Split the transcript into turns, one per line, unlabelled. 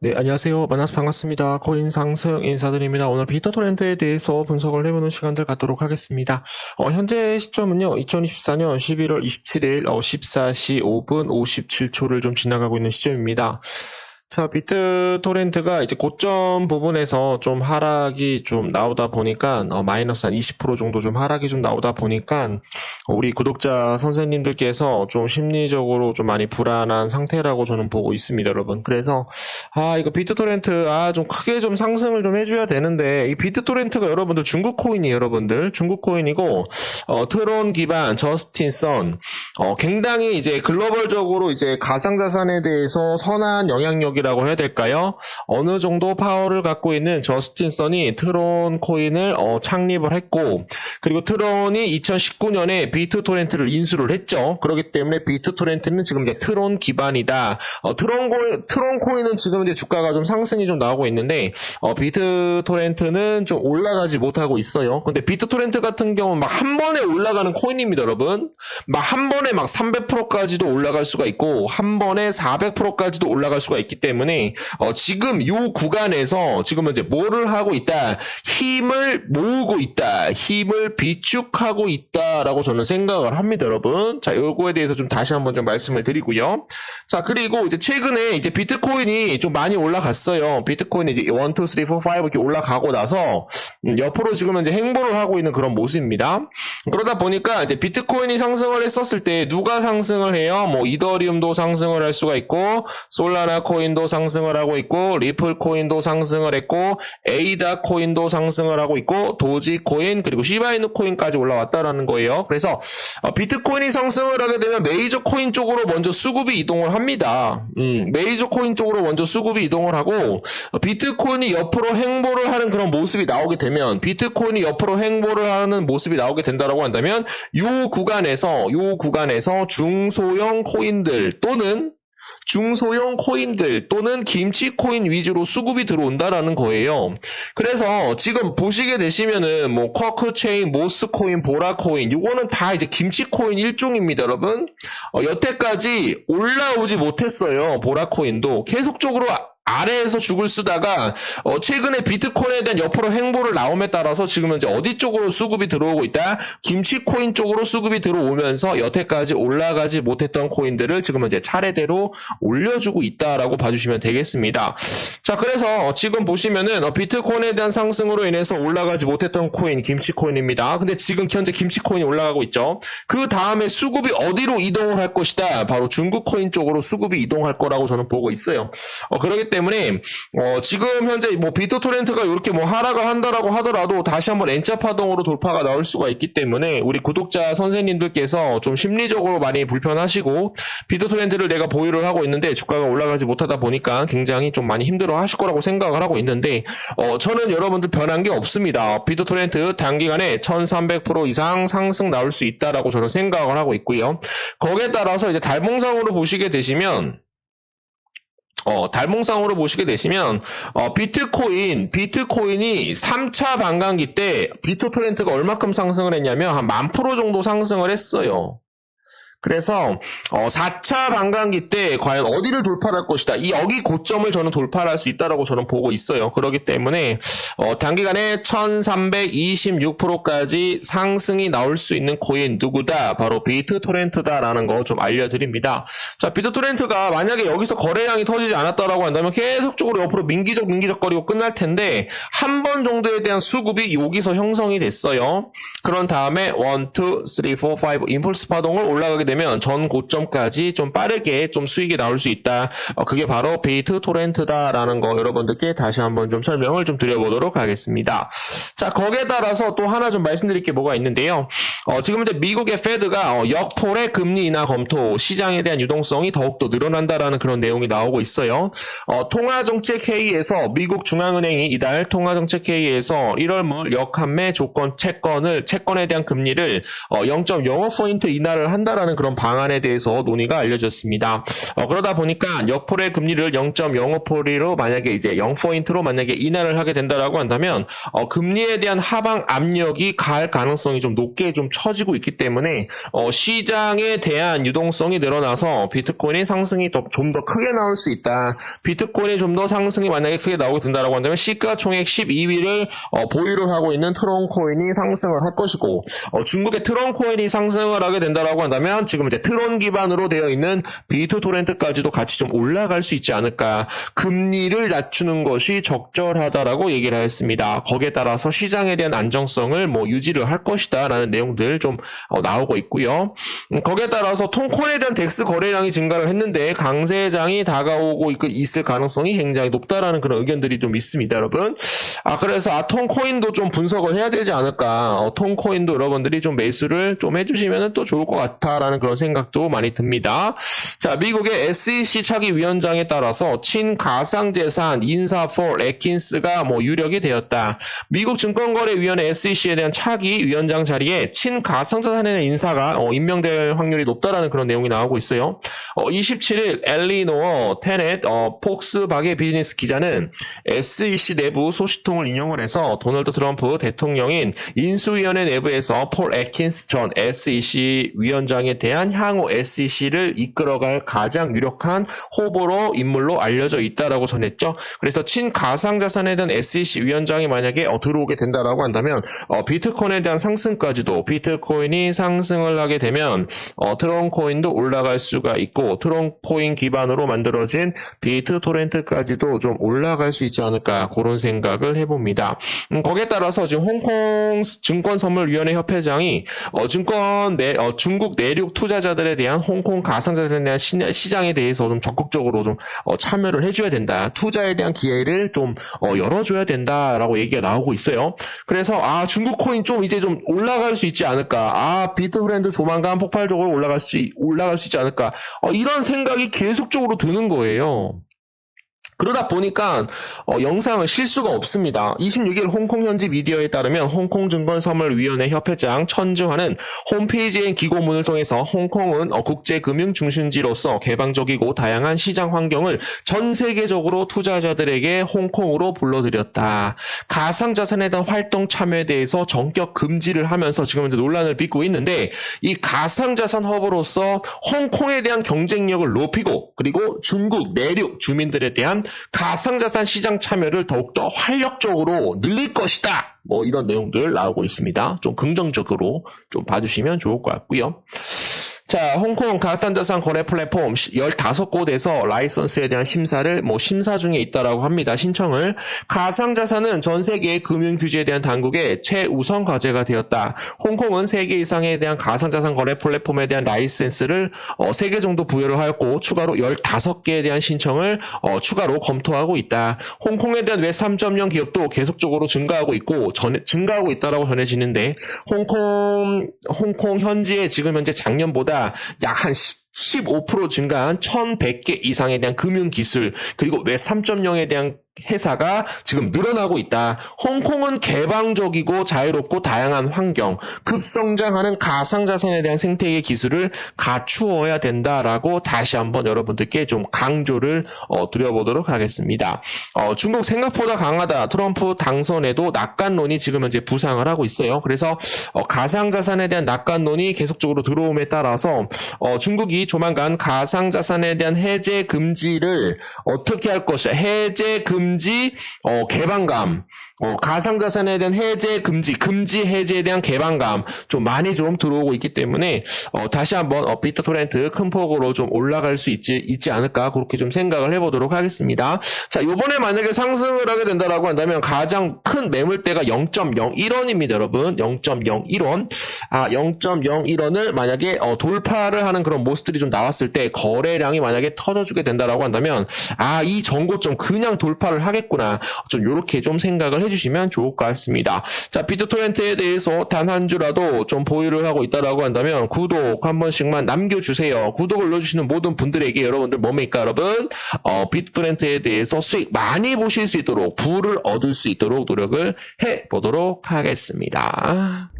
네, 안녕하세요. 만나서 반갑습니다. 코인 상승 인사드립니다. 오늘 비트토렌트에 대해서 분석을 해보는 시간들 갖도록 하겠습니다. 현재 시점은요, 2024년 11월 27일 14시 5분 57초를 좀 지나가고 있는 시점입니다. 자, 비트토렌트가 이제 고점 부분에서 좀 하락이 좀 나오다 보니까, 마이너스 한 20% 정도 좀 하락이 좀 나오다 보니까, 우리 구독자 선생님들께서 좀 심리적으로 좀 많이 불안한 상태라고 저는 보고 있습니다, 여러분. 그래서, 이거 비트토렌트, 좀 크게 좀 상승을 좀 해줘야 되는데, 이 비트토렌트가 여러분들 중국 코인이에요, 여러분들. 중국 코인이고, 트론 기반, 저스틴 선, 굉장히 이제 글로벌적으로 이제 가상자산에 대해서 선한 영향력이라고 해야 될까요? 어느 정도 파워를 갖고 있는 저스틴 선이 트론 코인을 창립을 했고, 그리고 트론이 2019년에 비트토렌트를 인수를 했죠. 그렇기 때문에 비트토렌트는 지금 이제 트론 기반이다. 트론 코인은 지금 이제 주가가 좀 상승이 좀 나오고 있는데, 비트토렌트는 좀 올라가지 못하고 있어요. 근데 비트토렌트 같은 경우는 막 한 번에 올라가는 코인입니다, 여러분. 막 한 번에 막 300%까지도 올라갈 수가 있고, 한 번에 400%까지도 올라갈 수가 있기 때문에, 지금 요 구간에서 지금 이제 뭐를 하고 있다? 힘을 모으고 있다. 힘을 비축하고 있다라고 저는 생각을 합니다, 여러분. 자, 요거에 대해서 좀 다시 한번 좀 말씀을 드리고요. 자, 그리고 이제 최근에 이제 비트코인이 좀 많이 올라갔어요. 비트코인이 이제 1, 2, 3, 4, 5 이렇게 올라가고 나서, 옆으로 지금 이제 행보를 하고 있는 그런 모습입니다. 그러다 보니까 이제 비트코인이 상승을 했었을 때 누가 상승을 해요? 뭐 이더리움도 상승을 할 수가 있고, 솔라나 코인도 상승을 하고 있고, 리플 코인도 상승을 했고, 에이다 코인도 상승을 하고 있고, 도지 코인 그리고 시바이누 코인까지 올라왔다라는 거예요. 그래서 비트코인이 상승을 하게 되면 메이저 코인 쪽으로 먼저 수급이 이동을 합니다. 메이저 코인 쪽으로 먼저 수급이 이동을 하고, 비트코인이 옆으로 행보를 하는 그런 모습이 나오게 되면, 비트코인이 옆으로 행보를 하는 모습이 나오게 된다라고 한다면, 요 구간에서 중소형 코인들 또는 김치 코인 위주로 수급이 들어온다라는 거예요. 그래서 지금 보시게 되시면은 뭐 쿼크 체인, 모스 코인, 보라 코인 이거는 다 이제 김치 코인 일종입니다, 여러분. 여태까지 올라오지 못했어요. 보라 코인도 계속적으로 아래에서 죽을 쓰다가 최근에 비트코인에 대한 옆으로 행보를 나옴에 따라서 지금은 이제 어디 쪽으로 수급이 들어오고 있다? 김치코인 쪽으로 수급이 들어오면서 여태까지 올라가지 못했던 코인들을 지금은 이제 차례대로 올려주고 있다라고 봐주시면 되겠습니다. 자, 그래서 지금 보시면은 비트코인에 대한 상승으로 인해서 올라가지 못했던 코인 김치코인입니다. 근데 지금 현재 김치코인이 올라가고 있죠. 그 다음에 수급이 어디로 이동을 할 것이다? 바로 중국 코인 쪽으로 수급이 이동할 거라고 저는 보고 있어요. 그렇기 때문에 지금 현재 뭐 비트토렌트가 이렇게 뭐 하락을 한다라고 하더라도 다시 한번 N자 파동으로 돌파가 나올 수가 있기 때문에 우리 구독자 선생님들께서 좀 심리적으로 많이 불편하시고 비트토렌트를 내가 보유를 하고 있는데 주가가 올라가지 못하다 보니까 굉장히 좀 많이 힘들어 하실 거라고 생각을 하고 있는데 저는 여러분들 변한 게 없습니다. 비트토렌트 단기간에 1300% 이상 상승 나올 수 있다라고 저는 생각을 하고 있고요. 거기에 따라서 이제 달봉상으로 보시게 되시면 달봉상으로 보시게 되시면, 비트코인이 3차 반감기 때 비트토렌트가 얼마큼 상승을 했냐면, 한 10,000% 정도 상승을 했어요. 그래서 4차 반감기 때 과연 어디를 돌파할 것이다. 여기 고점을 저는 돌파할 수 있다라고 저는 보고 있어요. 그렇기 때문에 단기간에 1326%까지 상승이 나올 수 있는 코인 누구다? 바로 비트토렌트다라는 거 좀 알려드립니다. 자, 비트토렌트가 만약에 여기서 거래량이 터지지 않았다라고 한다면 계속적으로 옆으로 민기적거리고 끝날 텐데 한 번 정도에 대한 수급이 여기서 형성이 됐어요. 그런 다음에 1, 2, 3, 4, 5 임펄스 파동을 올라가게 되면 전 고점까지 좀 빠르게 좀 수익이 나올 수 있다. 그게 바로 비트토렌트다라는 거 여러분들께 다시 한번 좀 설명을 좀 드려보도록 하겠습니다. 자, 거기에 따라서 또 하나 좀 말씀드릴 게 뭐가 있는데요. 지금 이제 미국의 페드가 역폭의 금리 인하 검토, 시장에 대한 유동성이 더욱더 늘어난다라는 그런 내용이 나오고 있어요. 통화정책회의에서 미국 중앙은행이 이달 통화정책회의에서 1월 말 역환매 조건 채권에 대한 금리를 0.05포인트 인하를 한다라는 하는 그런 방안에 대해서 논의가 알려졌습니다. 그러다 보니까 역포레 금리를 0.05%로 만약에 이제 0포인트로 만약에 인하를 하게 된다라고 한다면 금리에 대한 하방 압력이 가할 가능성이 좀 높게 좀 처지고 있기 때문에 시장에 대한 유동성이 늘어나서 비트코인의 상승이 좀 더 크게 나올 수 있다. 비트코인이 좀 더 상승이 만약에 크게 나오게 된다라고 한다면 시가총액 12위를 보유를 하고 있는 트론코인이 상승을 할 것이고 중국의 트론코인이 상승을 하게 된다라고 한다면 지금 이제 트론 기반으로 되어 있는 비트토렌트까지도 같이 좀 올라갈 수 있지 않을까. 금리를 낮추는 것이 적절하다라고 얘기를 했습니다. 거기에 따라서 시장에 대한 안정성을 유지를 할 것이다라는 내용들 좀 나오고 있고요. 거기에 따라서 통코인에 대한 덱스 거래량이 증가를 했는데 강세장이 다가오고 있을 가능성이 굉장히 높다라는 그런 의견들이 좀 있습니다, 여러분. 그래서 통코인도 좀 분석을 해야 되지 않을까. 통코인도 여러분들이 좀 매수를 좀 해주시면 또 좋을 것 같다라는 그런 생각도 많이 듭니다. 자, 미국의 SEC 차기 위원장에 따라서 친가상재산 인사 폴 애킨스가 유력이 되었다. 미국 증권거래위원회 SEC에 대한 차기 위원장 자리에 친가상재산에 대한 인사가 임명될 확률이 높다라는 그런 내용이 나오고 있어요. 27일 엘리노어 테넷 폭스바게 비즈니스 기자는 SEC 내부 소식통을 인용을 해서 도널드 트럼프 대통령인 인수위원회 내부에서 폴 애킨스 전 SEC 위원장에 대한 향후 SEC를 이끌어갈 가장 유력한 후보로 인물로 알려져 있다라고 전했죠. 그래서 친가상자산에 대한 SEC 위원장이 만약에 들어오게 된다라고 한다면 비트코인에 대한 상승까지도 비트코인이 상승을 하게 되면 트론코인도 올라갈 수가 있고 트론코인 기반으로 만들어진 비트토렌트까지도 좀 올라갈 수 있지 않을까 그런 생각을 해봅니다. 거기에 따라서 지금 홍콩 증권선물위원회 협회장이 중국 내륙 투자자들에 대한 홍콩 가상자산에 대한 시장에 대해서 좀 적극적으로 좀 참여를 해줘야 된다. 투자에 대한 기회를 좀 열어줘야 된다라고 얘기가 나오고 있어요. 그래서 중국 코인 좀 이제 좀 올라갈 수 있지 않을까. 비트브랜드 조만간 폭발적으로 올라갈 수 있지 않을까. 이런 생각이 계속적으로 드는 거예요. 그러다 보니까 영상을 쉴 수가 없습니다. 26일 홍콩 현지 미디어에 따르면 홍콩증권선물위원회 협회장 천즈환은 홈페이지의 기고문을 통해서 홍콩은 국제금융 중심지로서 개방적이고 다양한 시장 환경을 전 세계적으로 투자자들에게 홍콩으로 불러들였다. 가상자산에 대한 활동 참여에 대해서 전격 금지를 하면서 지금 논란을 빚고 있는데 이 가상자산 허브로서 홍콩에 대한 경쟁력을 높이고 그리고 중국 내륙 주민들에 대한 가상자산 시장 참여를 더욱더 활력적으로 늘릴 것이다. 이런 내용들 나오고 있습니다. 좀 긍정적으로 좀 봐주시면 좋을 것 같고요. 자, 홍콩 가상자산 거래 플랫폼 15곳에서 라이선스에 대한 심사를 심사 중에 있다라고 합니다. 신청을. 가상자산은 전 세계의 금융 규제에 대한 당국의 최우선 과제가 되었다. 홍콩은 3개 이상에 대한 가상자산 거래 플랫폼에 대한 라이센스를 3개 정도 부여를 하였고 추가로 15개에 대한 신청을 추가로 검토하고 있다. 홍콩에 대한 웹 3.0 기업도 계속적으로 증가하고 있다라고 전해지는데 홍콩 현지에 지금 현재 작년보다 약 한 15% 증가한 1,100개 이상에 대한 금융기술 그리고 웹 3.0에 대한 회사가 지금 늘어나고 있다. 홍콩은 개방적이고 자유롭고 다양한 환경, 급성장하는 가상자산에 대한 생태계 기술을 갖추어야 된다라고 다시 한번 여러분들께 좀 강조를 드려보도록 하겠습니다. 중국 생각보다 강하다. 트럼프 당선에도 낙관론이 지금 현재 부상을 하고 있어요. 그래서 가상자산에 대한 낙관론이 계속적으로 들어옴에 따라서 중국이 조만간 가상자산에 대한 해제 금지를 어떻게 할 것이야. 해제 금지 개방감, 가상자산에 대한 해제 금지 해제에 대한 개방감 좀 많이 좀 들어오고 있기 때문에 다시 한번 비트토렌트 큰 폭으로 좀 올라갈 수 있지 않을까 그렇게 좀 생각을 해보도록 하겠습니다. 자, 요번에 만약에 상승을 하게 된다라고 한다면 가장 큰 매물대가 0.01원입니다, 여러분. 0.01원. 0.01원을 만약에 돌파를 하는 그런 모습들이 좀 나왔을 때 거래량이 만약에 터져주게 된다라고 한다면 이 전고점 그냥 돌파를 하겠구나. 좀 요렇게 좀 생각을 해주시면 좋을 것 같습니다. 자, 비트토렌트에 대해서 단 한 주라도 좀 보유를 하고 있다라고 한다면 구독 한 번씩만 남겨주세요. 구독을 눌러주시는 모든 분들에게 여러분들 뭡니까, 여러분? 비트토렌트에 대해서 수익 많이 보실 수 있도록 부를 얻을 수 있도록 노력을 해보도록 하겠습니다.